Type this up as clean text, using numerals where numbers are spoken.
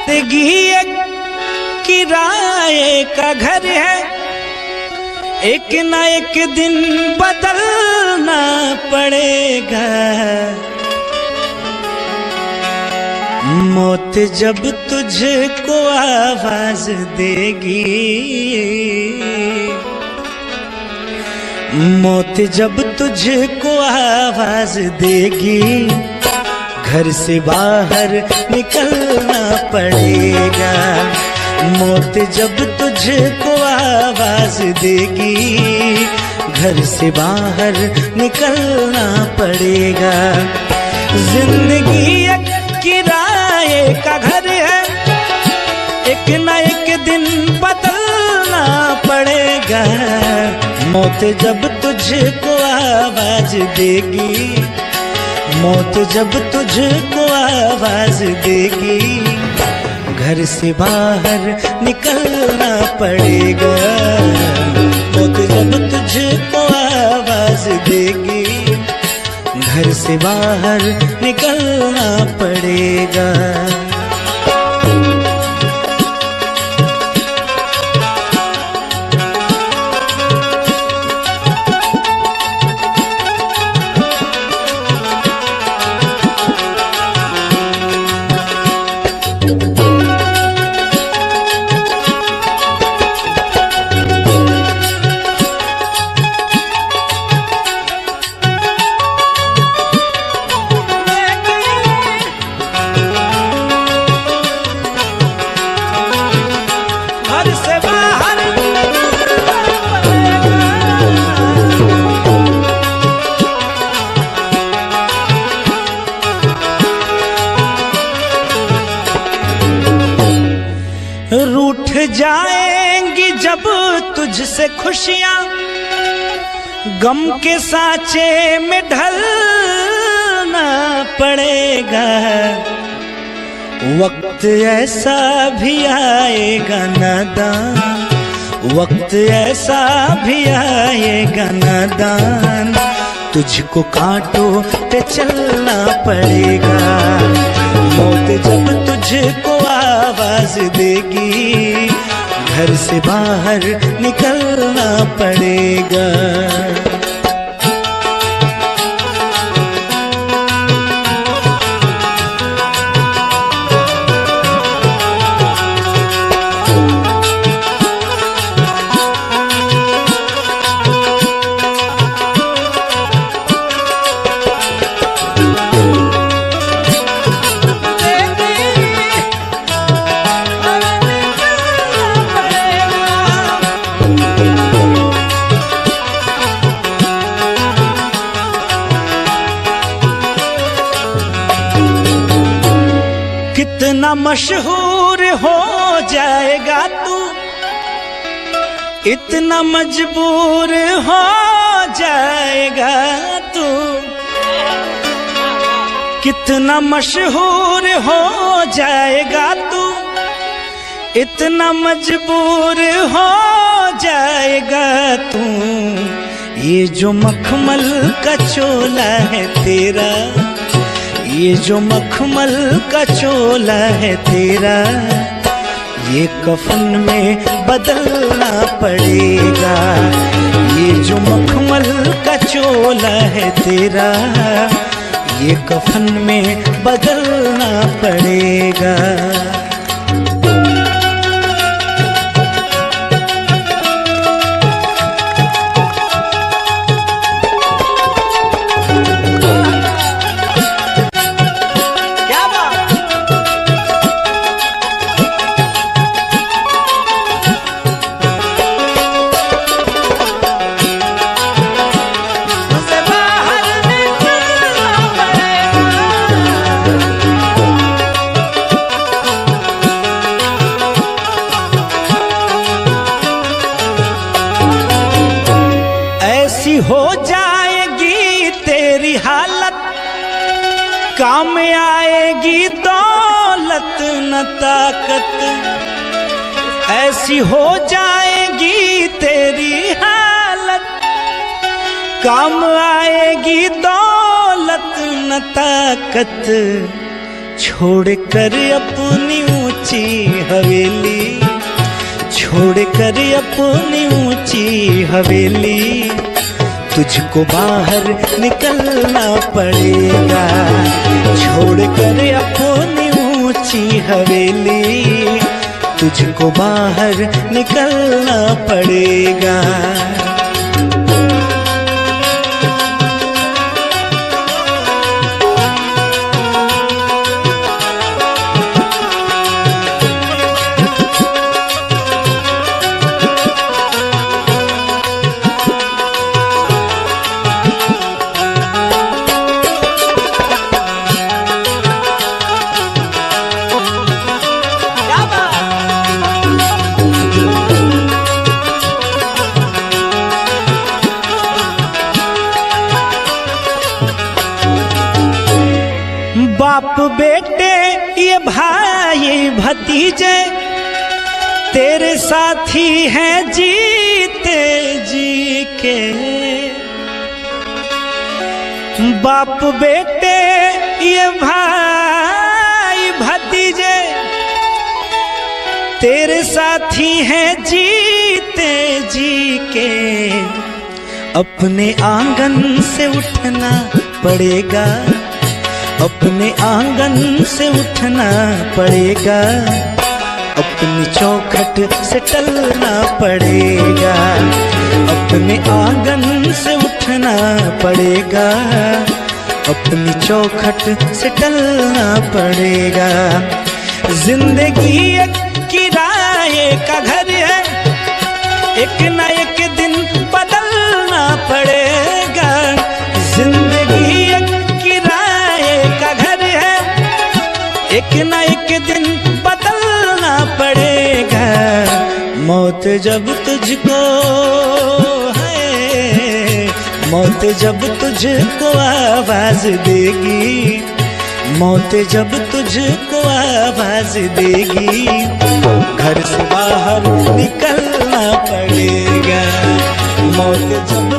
जिंदगी एक किराए का घर है, एक ना एक दिन बदलना पड़ेगा। मौत जब तुझको आवाज देगी, मौत जब तुझको आवाज देगी, घर से बाहर निकलना पड़ेगा। मौत जब तुझको आवाज देगी, घर से बाहर निकलना पड़ेगा। जिंदगी एक किराए का घर है, एक ना एक दिन बदलना पड़ेगा। मौत जब तुझको आवाज देगी, मौत जब तुझको आवाज देगी, घर से बाहर निकलना पड़ेगा। मौत जब तुझको आवाज देगी, घर से बाहर निकलना पड़ेगा। रूठ जाएंगी जब तुझसे खुशियां, गम के सांचे में ढलना पड़ेगा। वक्त ऐसा भी आएगा नादान, वक्त ऐसा भी आएगा नादान, तुझको कांटों पे चलना पड़ेगा। मौत जब तुझको आवाज देगी, घर से बाहर निकलना पड़ेगा। कितना मशहूर हो जाएगा तू, इतना मजबूर हो जाएगा तू। कितना मशहूर हो जाएगा तू, इतना मजबूर हो जाएगा तू। ये जो मखमल का चोला है तेरा, ये जो मखमल का चोला है तेरा, ये कफन में बदलना पड़ेगा। ये जो मखमल का चोला है तेरा, ये कफन में बदलना पड़ेगा। हो जाएगी तेरी हालत, काम आएगी दौलत न ताकत। ऐसी हो जाएगी तेरी हालत, काम आएगी दौलत न ताकत। छोड़ कर अपनी ऊंचाई ऊंची हवेली, छोड़कर अपनी ऊंची हवेली, तुझको बाहर निकलना पड़ेगा। छोड़कर अपनी ऊंची हवेली, तुझको बाहर निकलना पड़ेगा। बाप बेटे ये भाई भतीजे तेरे साथी हैं जीते जी के। बाप बेटे ये भाई भतीजे तेरे साथी हैं जीते जी के। अपने आंगन से उठना पड़ेगा, अपने आंगन से उठना पड़ेगा, अपनी चौखट से टलना पड़ेगा। अपने आंगन से उठना पड़ेगा, अपनी चौखट से टलना पड़ेगा। जिंदगी एक किराए का घर है, एक न एक दिन बदलना पड़ेगा। जिंदगी एक का घर है, एक न एक दिन बदलना पड़ेगा। मौत जब तुझको है, मौत जब तुझको आवाज देगी, मौत जब तुझको आवाज देगी, घर से बाहर निकलना पड़ेगा। मौत जब